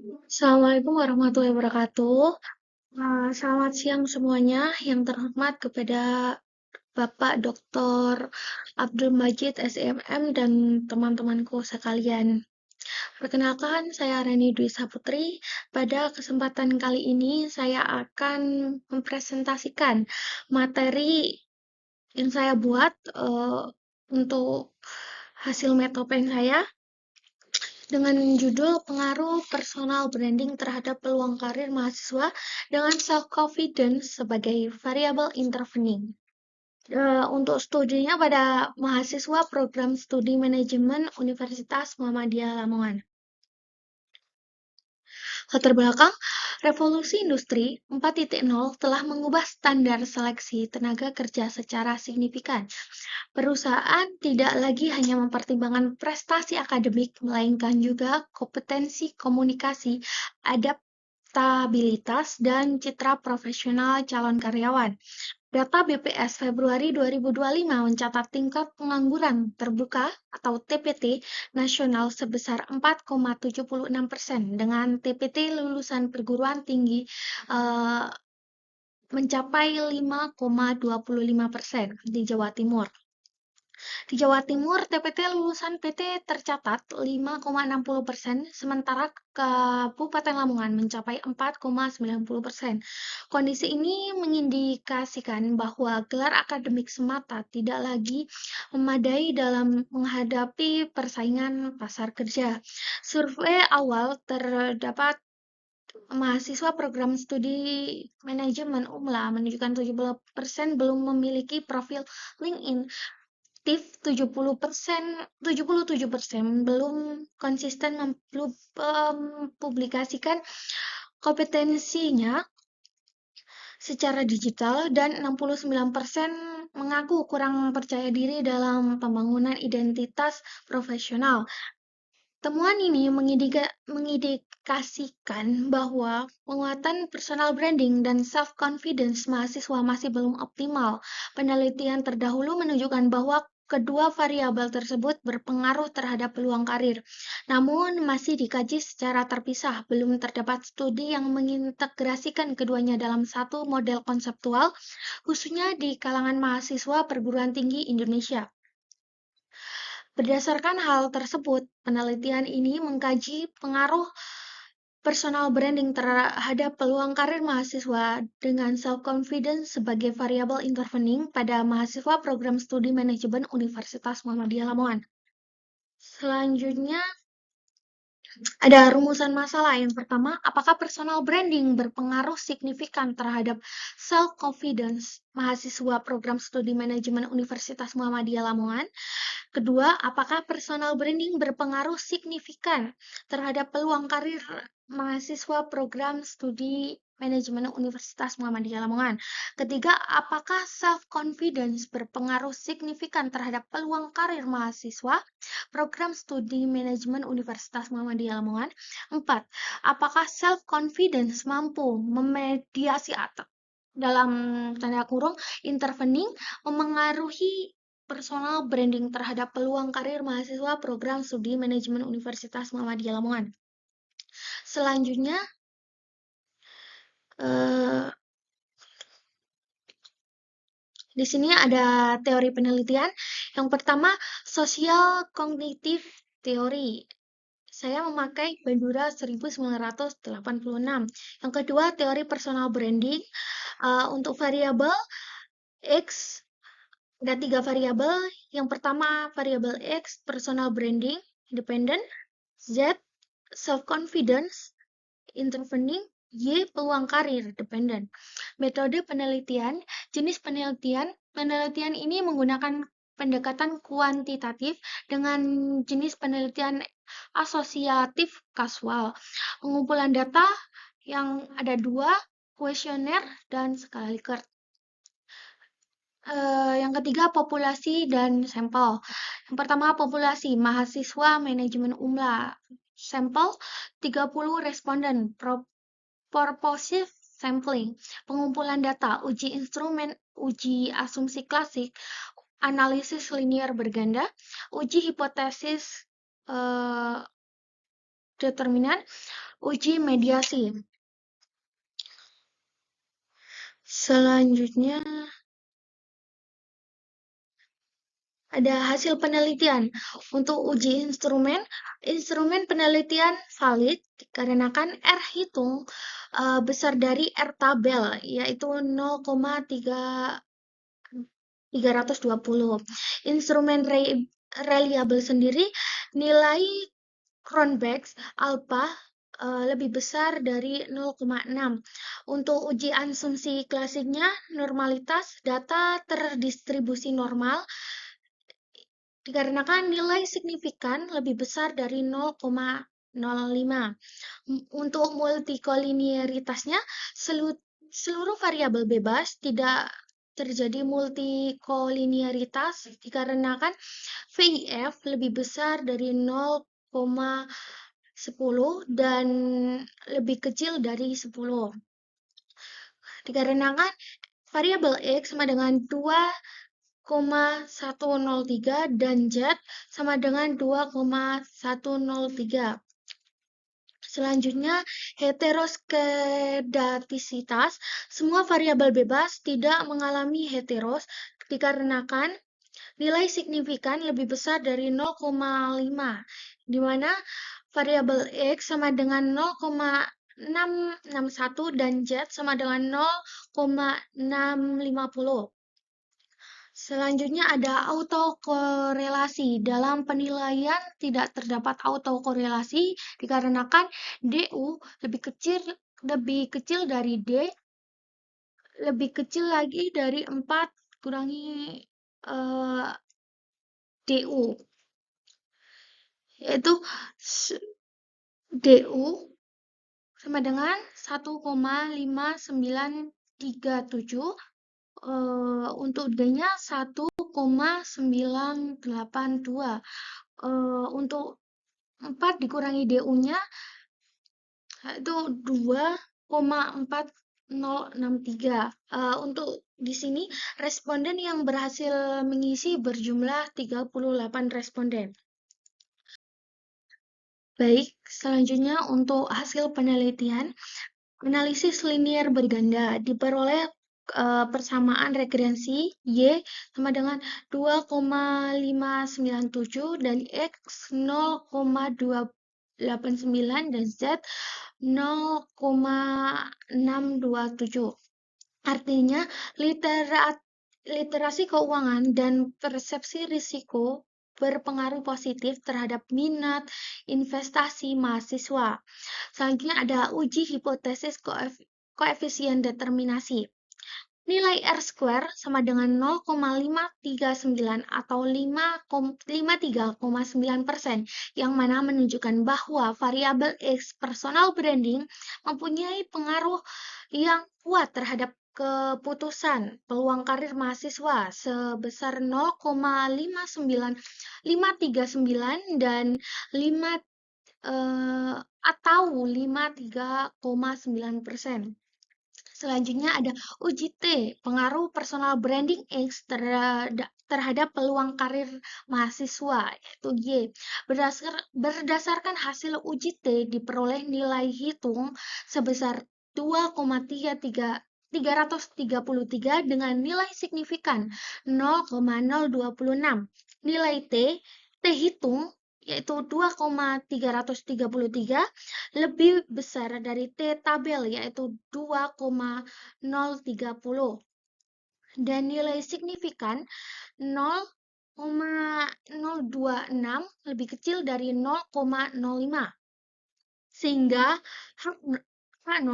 Assalamualaikum warahmatullahi wabarakatuh. Selamat siang semuanya. Yang terhormat kepada Bapak Dr. Abdul Majid SMM dan teman-temanku sekalian. Perkenalkan, saya Reni Dwi Saputri. Pada kesempatan kali ini, saya akan mempresentasikan materi yang saya buat untuk hasil metopen saya dengan judul Pengaruh Personal Branding Terhadap Peluang Karir Mahasiswa dengan Self-Confidence sebagai Variabel Intervening. Untuk studinya pada mahasiswa program studi manajemen Universitas Muhammadiyah Lamongan. Latar belakang, revolusi industri 4.0 telah mengubah standar seleksi tenaga kerja secara signifikan. Perusahaan tidak lagi hanya mempertimbangkan prestasi akademik, melainkan juga kompetensi komunikasi, adaptabilitas, dan citra profesional calon karyawan. Data BPS Februari 2025 mencatat tingkat pengangguran terbuka atau TPT nasional sebesar 4,76% dengan TPT lulusan perguruan tinggi eh, mencapai 5,25% di Jawa Timur. Di Jawa Timur, TPT lulusan PT tercatat 5,60%, sementara Kabupaten Lamongan mencapai 4,90%. Kondisi ini mengindikasikan bahwa gelar akademik semata tidak lagi memadai dalam menghadapi persaingan pasar kerja. Survei awal terdapat mahasiswa program studi manajemen UMLA menunjukkan 70% belum memiliki profil LinkedIn. 77% belum konsisten mempublikasikan kompetensinya secara digital dan 69% mengaku kurang percaya diri dalam pembangunan identitas profesional. Temuan ini mengindikasikan bahwa penguatan personal branding dan self-confidence mahasiswa masih belum optimal. Penelitian terdahulu menunjukkan bahwa kedua variabel tersebut berpengaruh terhadap peluang karir, namun masih dikaji secara terpisah. Belum terdapat studi yang mengintegrasikan keduanya dalam satu model konseptual, khususnya di kalangan mahasiswa perguruan tinggi Indonesia. Berdasarkan hal tersebut, penelitian ini mengkaji pengaruh personal branding terhadap peluang karir mahasiswa dengan self-confidence sebagai variabel intervening pada mahasiswa program studi manajemen Universitas Muhammadiyah Lamongan. Selanjutnya, ada rumusan masalah. Yang pertama, apakah personal branding berpengaruh signifikan terhadap self-confidence mahasiswa program studi manajemen Universitas Muhammadiyah Lamongan? Kedua, apakah personal branding berpengaruh signifikan terhadap peluang karir mahasiswa program studi manajemen Universitas Muhammadiyah Lamongan? Ketiga, apakah self-confidence berpengaruh signifikan terhadap peluang karir mahasiswa program studi manajemen Universitas Muhammadiyah Lamongan? Empat, apakah self-confidence mampu memediasi atau dalam tanda kurung intervening memengaruhi personal branding terhadap peluang karir mahasiswa program studi manajemen Universitas Muhammadiyah Lamongan. Selanjutnya, eh, di sini ada teori penelitian. Yang pertama, social cognitive theory. Saya memakai Bandura 1986. Yang kedua, teori personal branding. Untuk variabel X, ada 3 variabel. Yang pertama, variabel X, personal branding, independent. Z, self-confidence, intervening. Y, peluang karir, dependent. Metode penelitian, jenis penelitian ini menggunakan pendekatan kuantitatif dengan jenis penelitian asosiatif kasual. Pengumpulan data yang ada 2, kuesioner dan skala Likert. Yang ketiga, populasi dan sampel. Yang pertama, populasi mahasiswa manajemen UMLA. Sampel 30 responden, purposive sampling. Pengumpulan data, uji instrumen, uji asumsi klasik, analisis linear berganda, uji hipotesis determinan, uji mediasi. Selanjutnya ada hasil penelitian. Untuk uji instrumen, instrumen penelitian valid dikarenakan R hitung besar dari R tabel, yaitu 0,320. Instrumen reliable sendiri, nilai Cronbach's alpha lebih besar dari 0,6. Untuk uji asumsi klasiknya, normalitas data terdistribusi normal dikarenakan nilai signifikan lebih besar dari 0,05. Untuk multikolinearitasnya, seluruh variabel bebas, tidak terjadi multikolinearitas dikarenakan VIF lebih besar dari 0,10 dan lebih kecil dari 10. Dikarenakan variabel X sama dengan 2,103 dan Z sama dengan 2,103. Selanjutnya, heteroskedastisitas. Semua variabel bebas tidak mengalami heteros dikarenakan nilai signifikan lebih besar dari 0,5, di mana variabel X sama dengan 0,661 dan Z sama dengan 0,650. Selanjutnya ada autokorelasi. Dalam penilaian tidak terdapat autokorelasi dikarenakan DU lebih kecil dari D, lebih kecil lagi dari 4 kurangi DU, yaitu DU sama dengan 1,5937, untuk D-nya 1,982. Untuk 4 dikurangi DU-nya itu 2,4063. Untuk di sini responden yang berhasil mengisi berjumlah 38 responden. Baik, selanjutnya untuk hasil penelitian, analisis linier berganda diperoleh persamaan rekurrensi Y sama dengan 2,597 dan X 0,289 dan Z 0,627. Artinya, literasi keuangan dan persepsi risiko berpengaruh positif terhadap minat investasi mahasiswa. Selanjutnya ada uji hipotesis koefisien determinasi. Nilai R² sama dengan 0,539 atau 53,9%, yang mana menunjukkan bahwa variabel X personal branding mempunyai pengaruh yang kuat terhadap keputusan peluang karir mahasiswa sebesar 0,539 dan 53,9%. Selanjutnya ada uji T, pengaruh personal branding X terhadap peluang karir mahasiswa, yaitu Y. Berdasarkan hasil uji T diperoleh nilai hitung sebesar 2,333 dengan nilai signifikan 0,026. Nilai T hitung yaitu 2,333 lebih besar dari T tabel yaitu 2,030 dan nilai signifikan 0,026 lebih kecil dari 0,05 sehingga H0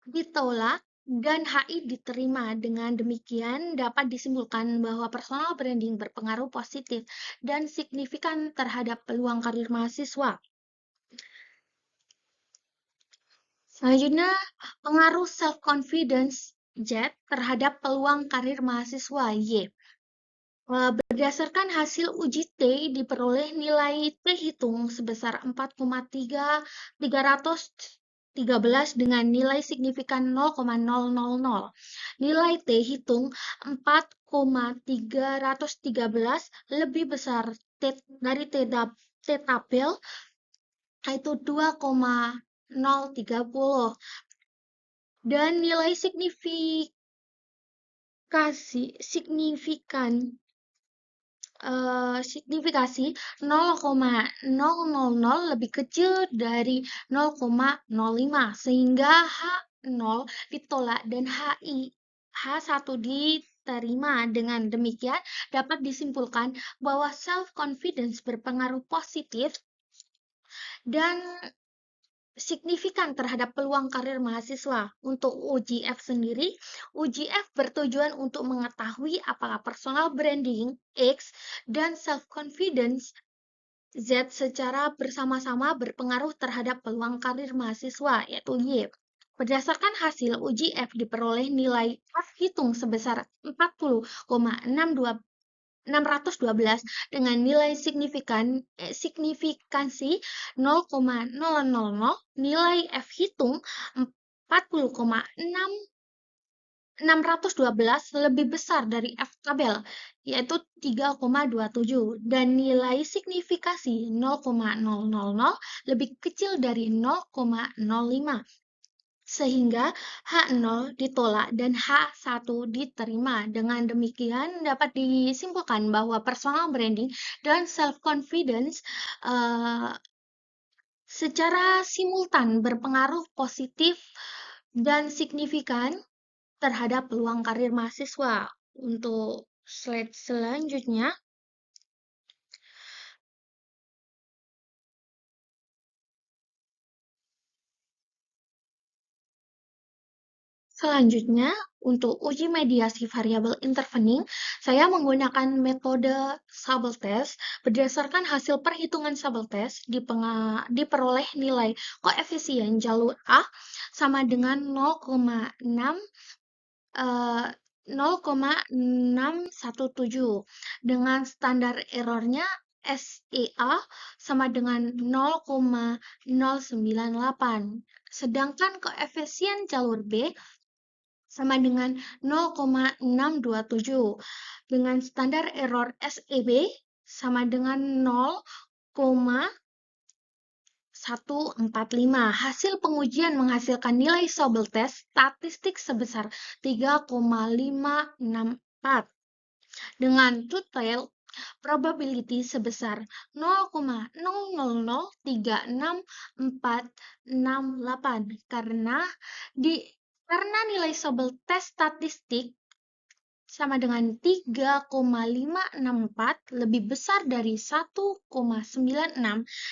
ditolak dan HI diterima. Dengan demikian dapat disimpulkan bahwa personal branding berpengaruh positif dan signifikan terhadap peluang karir mahasiswa. Selanjutnya, pengaruh self-confidence Z terhadap peluang karir mahasiswa Y. Berdasarkan hasil uji T diperoleh nilai T hitung sebesar 4,313 dengan nilai signifikan 0,000. Nilai T hitung 4,313 lebih besar dari T tabel yaitu 2,030 dan nilai signifikan signifikasi 0,000 lebih kecil dari 0,05 sehingga H0 ditolak dan H1 diterima. Dengan demikian dapat disimpulkan bahwa self confidence berpengaruh positif dan signifikan terhadap peluang karir mahasiswa. Untuk UGF sendiri, UGF bertujuan untuk mengetahui apakah personal branding X dan self-confidence Z secara bersama-sama berpengaruh terhadap peluang karir mahasiswa, yaitu Y. Berdasarkan hasil UGF diperoleh nilai F hitung sebesar 40,612 dengan nilai signifikansi 0,000, nilai F hitung 40,612 lebih besar dari F tabel, yaitu 3,27, dan nilai signifikasi 0,000 lebih kecil dari 0,05. Sehingga H0 ditolak dan H1 diterima. Dengan demikian dapat disimpulkan bahwa personal branding dan self-confidence secara simultan berpengaruh positif dan signifikan terhadap peluang karir mahasiswa. Untuk slide selanjutnya, untuk uji mediasi variabel intervening, saya menggunakan metode Sabel Test. Berdasarkan hasil perhitungan Sabel Test, diperoleh nilai koefisien jalur A sama dengan 0,617 dengan standar errornya SEA sama dengan 0,098. Sedangkan koefisien jalur B sama dengan 0,627 dengan standar error SEB sama dengan 0,145. Hasil pengujian menghasilkan nilai Sobel test statistik sebesar 3,564 dengan total probability sebesar 0,0036468 karena nilai Sobel test statistik sama dengan 3,564 lebih besar dari 1,96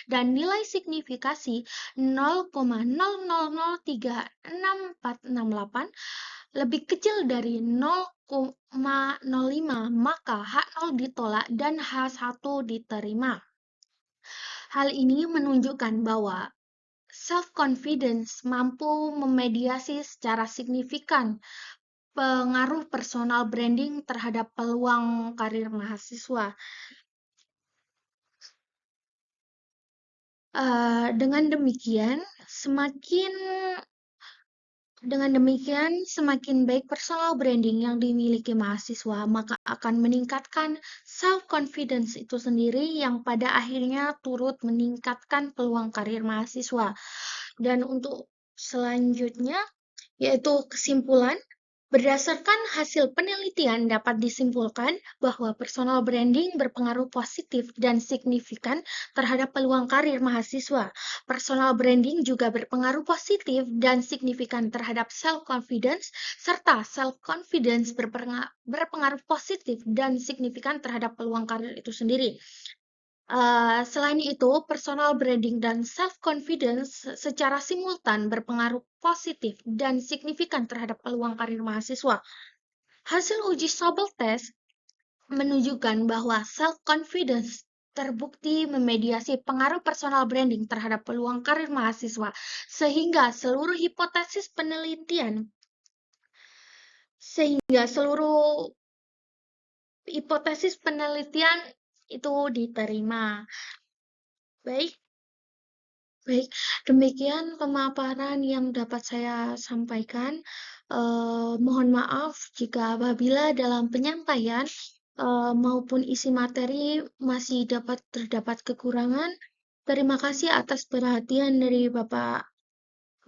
dan nilai signifikasi 0,0036468 lebih kecil dari 0,05, maka H0 ditolak dan H1 diterima. Hal ini menunjukkan bahwa self-confidence mampu memediasi secara signifikan pengaruh personal branding terhadap peluang karir mahasiswa. Dengan demikian, semakin baik personal branding yang dimiliki mahasiswa, maka akan meningkatkan self-confidence itu sendiri yang pada akhirnya turut meningkatkan peluang karir mahasiswa. Dan untuk selanjutnya, yaitu kesimpulan, berdasarkan hasil penelitian dapat disimpulkan bahwa personal branding berpengaruh positif dan signifikan terhadap peluang karir mahasiswa. Personal branding juga berpengaruh positif dan signifikan terhadap self-confidence, serta self-confidence berpengaruh positif dan signifikan terhadap peluang karir itu sendiri. Selain itu, personal branding dan self-confidence secara simultan berpengaruh positif dan signifikan terhadap peluang karir mahasiswa. Hasil uji Sobel Test menunjukkan bahwa self-confidence terbukti memediasi pengaruh personal branding terhadap peluang karir mahasiswa, sehingga seluruh hipotesis penelitian itu diterima. Baik, demikian pemaparan yang dapat saya sampaikan. Mohon maaf jika apabila dalam penyampaian maupun isi materi masih terdapat kekurangan. Terima kasih atas perhatian dari Bapak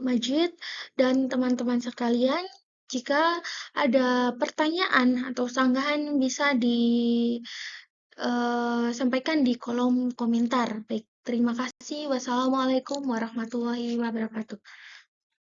Majid dan teman-teman sekalian. Jika ada pertanyaan atau sanggahan bisa disampaikan di kolom komentar. Baik, terima kasih. Wassalamualaikum warahmatullahi wabarakatuh.